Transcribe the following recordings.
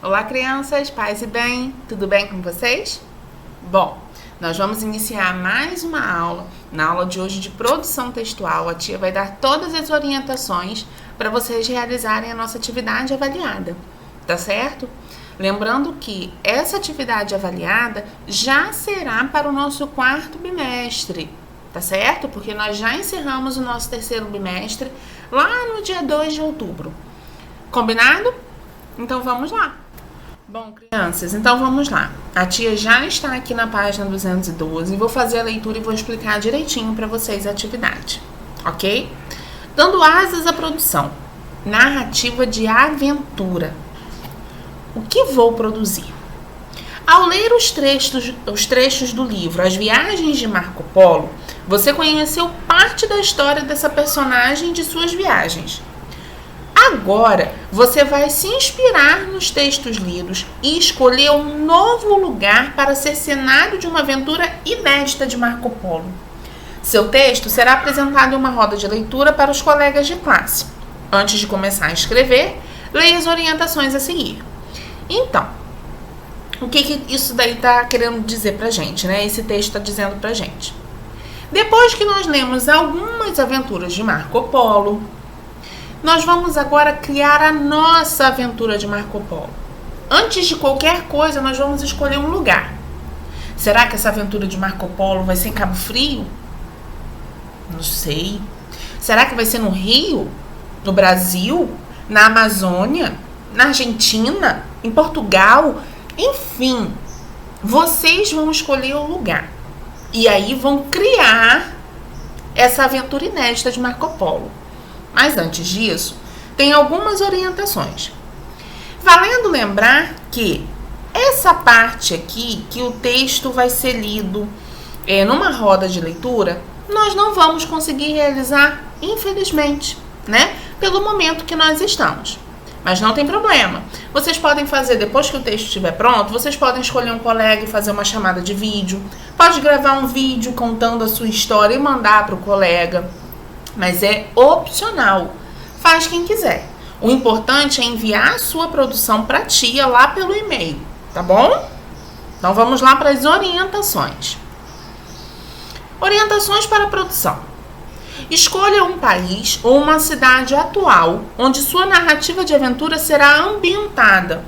Olá, crianças, paz e bem, tudo bem com vocês? Bom, nós vamos iniciar mais uma aula. Na aula de hoje de produção textual, a tia vai dar todas as orientações para vocês realizarem a nossa atividade avaliada, tá certo? Lembrando que essa atividade avaliada já será para o nosso quarto bimestre, tá certo? Porque nós já encerramos o nosso terceiro bimestre lá no dia 2 de outubro. Combinado? Então vamos lá. Bom, crianças, então vamos lá. A tia já está aqui na página 212 e vou fazer a leitura e vou explicar direitinho para vocês a atividade, ok? Dando asas à produção. Narrativa de aventura. O que vou produzir? Ao ler os trechos do livro As Viagens de Marco Polo, você conheceu parte da história dessa personagem e de suas viagens. Agora, você vai se inspirar nos textos lidos e escolher um novo lugar para ser cenário de uma aventura inédita de Marco Polo. Seu texto será apresentado em uma roda de leitura para os colegas de classe. Antes de começar a escrever, leia as orientações a seguir. Então, o que isso daí está querendo dizer pra gente, né? Esse texto está dizendo pra gente. Depois que nós lemos algumas aventuras de Marco Polo, nós vamos agora criar a nossa aventura de Marco Polo. Antes de qualquer coisa, nós vamos escolher um lugar. Será que essa aventura de Marco Polo vai ser em Cabo Frio? Não sei. Será que vai ser no Rio? No Brasil? Na Amazônia? Na Argentina? Em Portugal? Enfim, vocês vão escolher o lugar. E aí vão criar essa aventura inédita de Marco Polo. Mas antes disso, tem algumas orientações. Valendo lembrar que essa parte aqui, que o texto vai ser lido numa roda de leitura, nós não vamos conseguir realizar, infelizmente, né? Pelo momento que nós estamos. Mas não tem problema. Vocês podem fazer, depois que o texto estiver pronto, vocês podem escolher um colega e fazer uma chamada de vídeo. Pode gravar um vídeo contando a sua história e mandar para o colega. Mas é opcional. Faz quem quiser. O importante é enviar a sua produção para a tia lá pelo e-mail, tá bom? Então vamos lá para as orientações. Orientações para a produção. Escolha um país ou uma cidade atual onde sua narrativa de aventura será ambientada.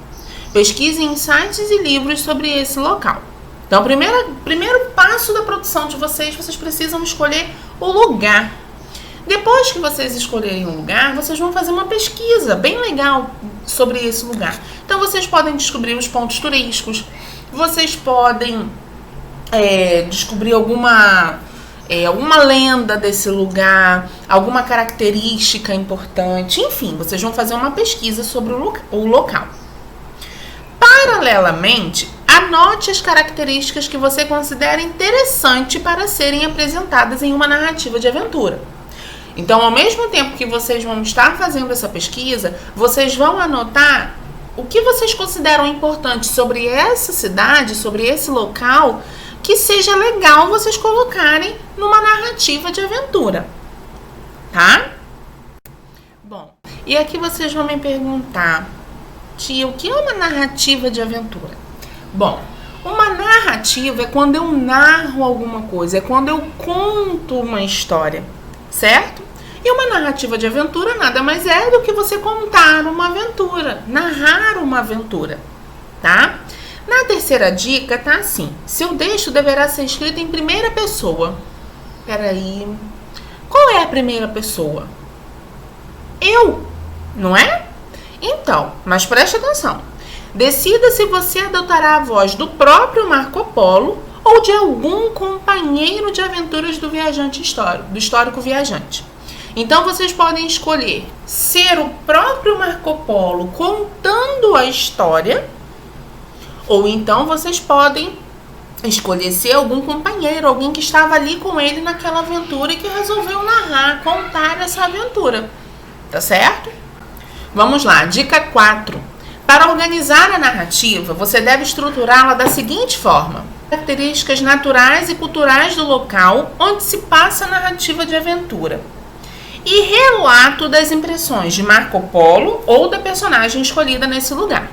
Pesquise em sites e livros sobre esse local. Então, primeiro passo da produção de vocês precisam escolher o lugar. Depois que vocês escolherem um lugar, vocês vão fazer uma pesquisa bem legal sobre esse lugar. Então, vocês podem descobrir os pontos turísticos, vocês podem descobrir alguma lenda desse lugar, alguma característica importante, enfim, vocês vão fazer uma pesquisa sobre o local. Paralelamente, anote as características que você considera interessante para serem apresentadas em uma narrativa de aventura. Então, ao mesmo tempo que vocês vão estar fazendo essa pesquisa, vocês vão anotar o que vocês consideram importante sobre essa cidade, sobre esse local, que seja legal vocês colocarem numa narrativa de aventura, tá? Bom, e aqui vocês vão me perguntar, tia, o que é uma narrativa de aventura? Bom, uma narrativa é quando eu narro alguma coisa, é quando eu conto uma história, certo? E uma narrativa de aventura nada mais é do que você contar uma aventura, narrar uma aventura, tá? Na terceira dica tá assim, seu texto deverá ser escrito em primeira pessoa. Peraí, qual é a primeira pessoa? Eu, não é? Então, mas preste atenção. Decida se você adotará a voz do próprio Marco Polo ou de algum companheiro de aventuras do viajante histórico, do histórico viajante. Então, vocês podem escolher ser o próprio Marco Polo contando a história, ou então vocês podem escolher ser algum companheiro, alguém que estava ali com ele naquela aventura e que resolveu narrar, contar essa aventura. Tá certo? Vamos lá, dica 4. Para organizar a narrativa, você deve estruturá-la da seguinte forma: características naturais e culturais do local onde se passa a narrativa de aventura. e relato das impressões de Marco Polo ou da personagem escolhida nesse lugar.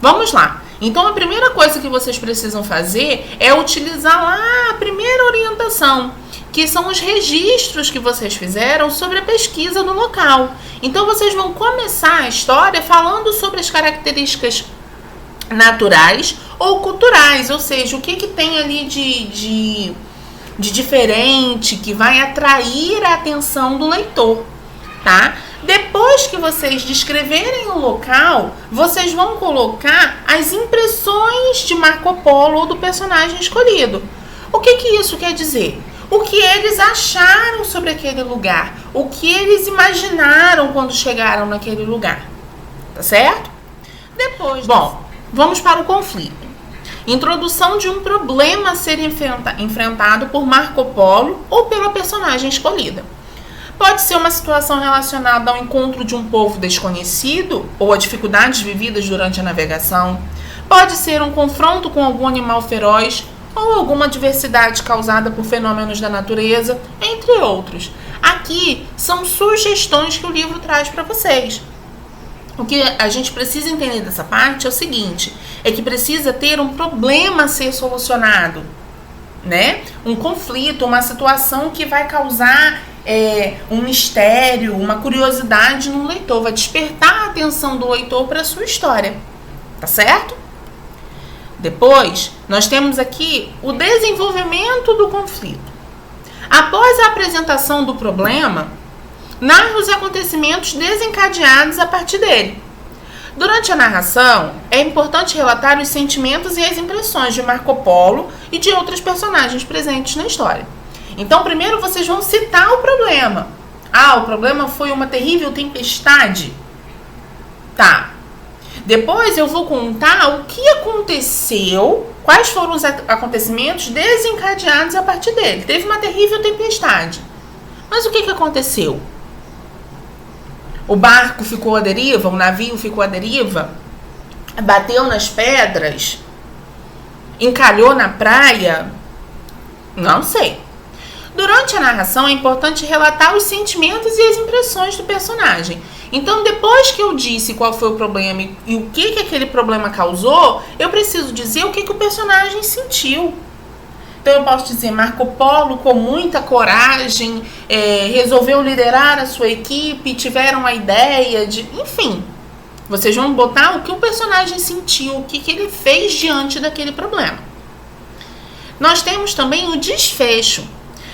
Vamos lá. Então, a primeira coisa que vocês precisam fazer é utilizar lá a primeira orientação, que são os registros que vocês fizeram sobre a pesquisa no local. Então, vocês vão começar a história falando sobre as características naturais ou culturais, ou seja, o que tem ali de diferente que vai atrair a atenção do leitor, tá? Depois que vocês descreverem o local, vocês vão colocar as impressões de Marco Polo ou do personagem escolhido. O que isso quer dizer? O que eles acharam sobre aquele lugar, o que eles imaginaram quando chegaram naquele lugar, tá certo? Vamos para o conflito. Introdução de um problema a ser enfrentado por Marco Polo ou pela personagem escolhida. Pode ser uma situação relacionada ao encontro de um povo desconhecido ou a dificuldades vividas durante a navegação. Pode ser um confronto com algum animal feroz ou alguma adversidade causada por fenômenos da natureza, entre outros. Aqui são sugestões que o livro traz para vocês. O que a gente precisa entender dessa parte é o seguinte, é que precisa ter um problema a ser solucionado, né? Um conflito, uma situação que vai causar um mistério, uma curiosidade no leitor, vai despertar a atenção do leitor para a sua história, tá certo? Depois, nós temos aqui o desenvolvimento do conflito. Após a apresentação do problema, narra os acontecimentos desencadeados a partir dele. Durante a narração, é importante relatar os sentimentos e as impressões de Marco Polo e de outros personagens presentes na história. Então, primeiro vocês vão citar o problema. O problema foi uma terrível tempestade. Tá. Depois eu vou contar o que aconteceu, quais foram os acontecimentos desencadeados a partir dele. Teve uma terrível tempestade. Mas o que aconteceu? O barco ficou à deriva, o navio ficou à deriva, bateu nas pedras, encalhou na praia? Não sei. Durante a narração é importante relatar os sentimentos e as impressões do personagem. Então, depois que eu disse qual foi o problema e o que aquele problema causou, eu preciso dizer o que o personagem sentiu. Então, eu posso dizer, Marco Polo, com muita coragem, resolveu liderar a sua equipe, tiveram a ideia de... Enfim, vocês vão botar o que o personagem sentiu, o que ele fez diante daquele problema. Nós temos também o desfecho.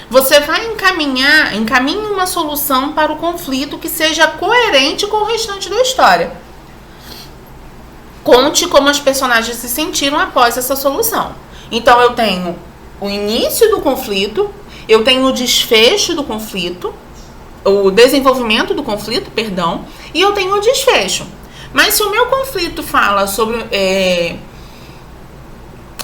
Você vai encaminha uma solução para o conflito que seja coerente com o restante da história. Conte como os personagens se sentiram após essa solução. Então, eu tenho o início do conflito, eu tenho o desfecho do conflito, o desenvolvimento do conflito, perdão, e eu tenho o desfecho. Mas se o meu conflito fala sobre...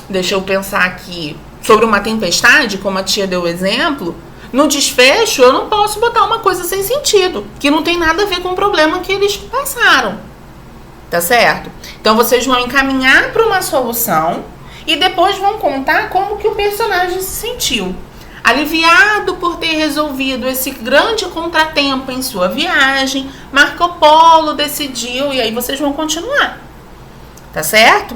deixa eu pensar aqui... sobre uma tempestade, como a tia deu o exemplo, no desfecho eu não posso botar uma coisa sem sentido, que não tem nada a ver com o problema que eles passaram, tá certo? Então vocês vão encaminhar para uma solução e depois vão contar como que o personagem se sentiu. Aliviado por ter resolvido esse grande contratempo em sua viagem, Marco Polo decidiu, e aí vocês vão continuar, tá certo?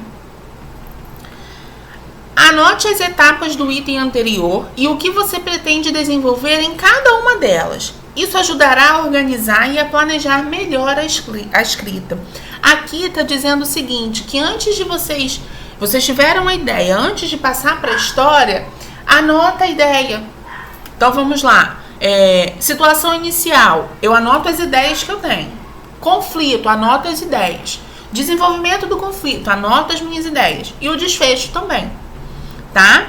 Anote as etapas do item anterior e o que você pretende desenvolver em cada uma delas. Isso ajudará a organizar e a planejar melhor a escrita. Aqui está dizendo o seguinte, que antes de vocês tiveram a ideia, antes de passar para a história, anota a ideia. Então vamos lá. Situação inicial, eu anoto as ideias que eu tenho. Conflito, anoto as ideias. Desenvolvimento do conflito, anoto as minhas ideias. E o desfecho também. Tá?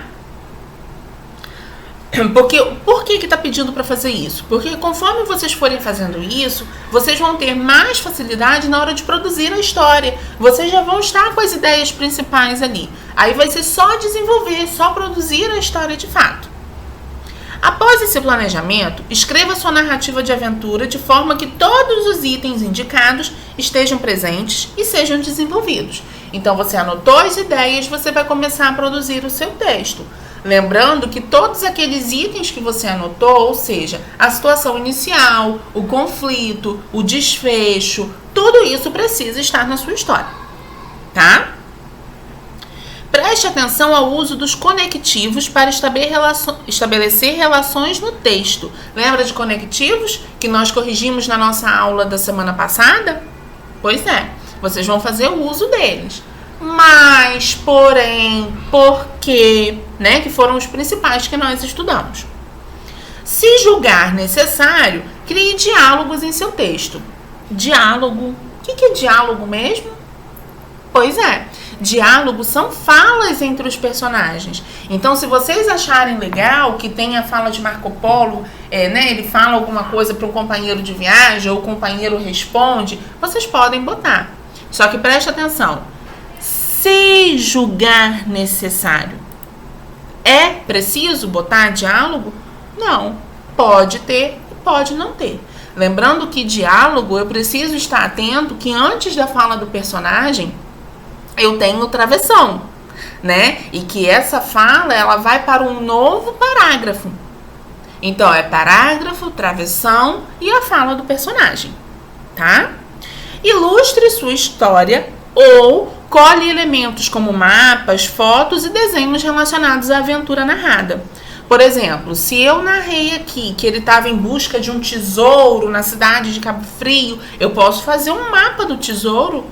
Por que está pedindo para fazer isso? Porque conforme vocês forem fazendo isso, vocês vão ter mais facilidade na hora de produzir a história. Vocês já vão estar com as ideias principais ali. Aí vai ser só desenvolver, só produzir a história de fato. Após esse planejamento, escreva sua narrativa de aventura de forma que todos os itens indicados estejam presentes e sejam desenvolvidos. Então, você anotou as ideias, você vai começar a produzir o seu texto. Lembrando que todos aqueles itens que você anotou, ou seja, a situação inicial, o conflito, o desfecho, tudo isso precisa estar na sua história. tá? Preste atenção ao uso dos conectivos para estabelecer relações no texto. Lembra de conectivos que nós corrigimos na nossa aula da semana passada? Pois é, vocês vão fazer o uso deles. Mas, porém, porque, né, que foram os principais que nós estudamos. Se julgar necessário, crie diálogos em seu texto. Diálogo. O que é diálogo mesmo? Pois é, diálogos são falas entre os personagens. Então, se vocês acharem legal que tem a fala de Marco Polo, né, ele fala alguma coisa para um companheiro de viagem, ou o companheiro responde, vocês podem botar. Só que preste atenção. Se julgar necessário, é preciso botar diálogo? Não. Pode ter e pode não ter. Lembrando que diálogo, eu preciso estar atento que antes da fala do personagem, eu tenho travessão, né? E que essa fala, ela vai para um novo parágrafo. Então, é parágrafo, travessão e a fala do personagem, tá? Ilustre sua história ou colhe elementos como mapas, fotos e desenhos relacionados à aventura narrada. Por exemplo, se eu narrei aqui que ele estava em busca de um tesouro na cidade de Cabo Frio, eu posso fazer um mapa do tesouro.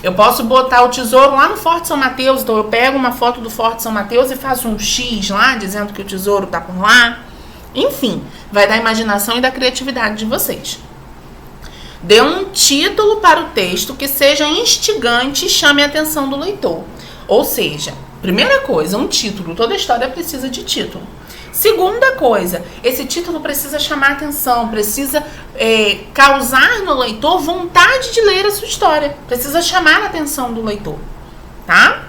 Eu posso botar o tesouro lá no Forte São Mateus, então eu pego uma foto do Forte São Mateus e faço um X lá, dizendo que o tesouro está por lá. Enfim, vai da imaginação e da criatividade de vocês. Dê um título para o texto que seja instigante e chame a atenção do leitor. Ou seja, primeira coisa, um título. Toda história precisa de título. Segunda coisa, esse título precisa chamar a atenção, precisa causar no leitor vontade de ler a sua história. Precisa chamar a atenção do leitor, tá?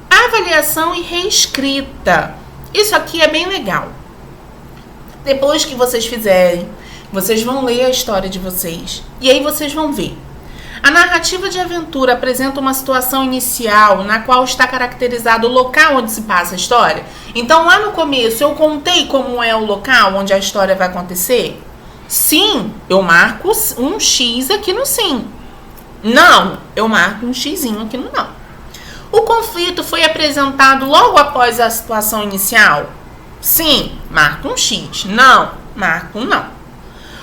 Avaliação e reescrita. Isso aqui é bem legal. Depois que vocês fizerem, vocês vão ler a história de vocês. E aí vocês vão ver. A narrativa de aventura apresenta uma situação inicial na qual está caracterizado o local onde se passa a história. Então, lá no começo, eu contei como é o local onde a história vai acontecer? Sim, eu marco um X aqui no sim. Não, eu marco um Xzinho aqui no não. O conflito foi apresentado logo após a situação inicial? Sim, marco um X. Não, marco um não.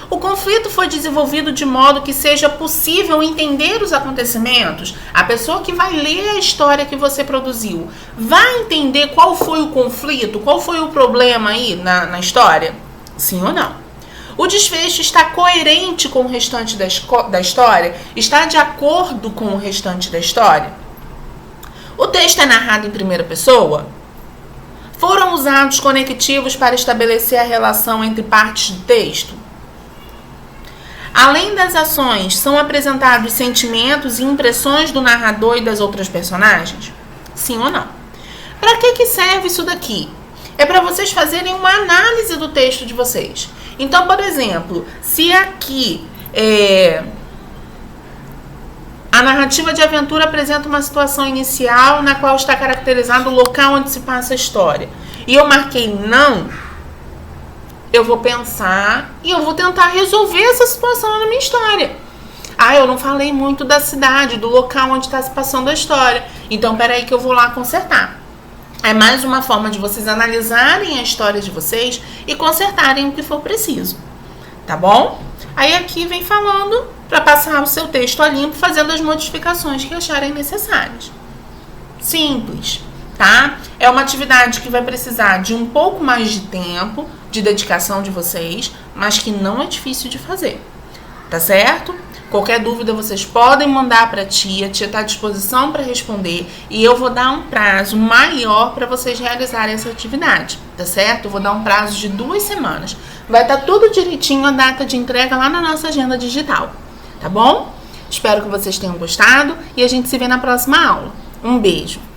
O conflito foi desenvolvido de modo que seja possível entender os acontecimentos. A pessoa que vai ler a história que você produziu vai entender qual foi o conflito, qual foi o problema aí na história? Sim ou não? O desfecho está coerente com o restante da história? Está de acordo com o restante da história? O texto é narrado em primeira pessoa? Foram usados conectivos para estabelecer a relação entre partes do texto? Além das ações, são apresentados sentimentos e impressões do narrador e das outras personagens? Sim ou não? Para que serve isso daqui? É para vocês fazerem uma análise do texto de vocês. Então, por exemplo, se aqui a narrativa de aventura apresenta uma situação inicial na qual está caracterizado o local onde se passa a história, e eu marquei não, eu vou pensar e eu vou tentar resolver essa situação na minha história. Ah, eu não falei muito da cidade, do local onde está se passando a história. Então, peraí que eu vou lá consertar. É mais uma forma de vocês analisarem a história de vocês e consertarem o que for preciso. Tá bom? Aí aqui vem falando para passar o seu texto a limpo, fazendo as modificações que acharem necessárias. Simples, tá? É uma atividade que vai precisar de um pouco mais de tempo, de dedicação de vocês, mas que não é difícil de fazer, tá certo? Qualquer dúvida vocês podem mandar para a tia está à disposição para responder e eu vou dar um prazo maior para vocês realizarem essa atividade, tá certo? Eu vou dar um prazo de 2 semanas. Vai estar tudo direitinho a data de entrega lá na nossa agenda digital, tá bom? Espero que vocês tenham gostado e a gente se vê na próxima aula. Um beijo!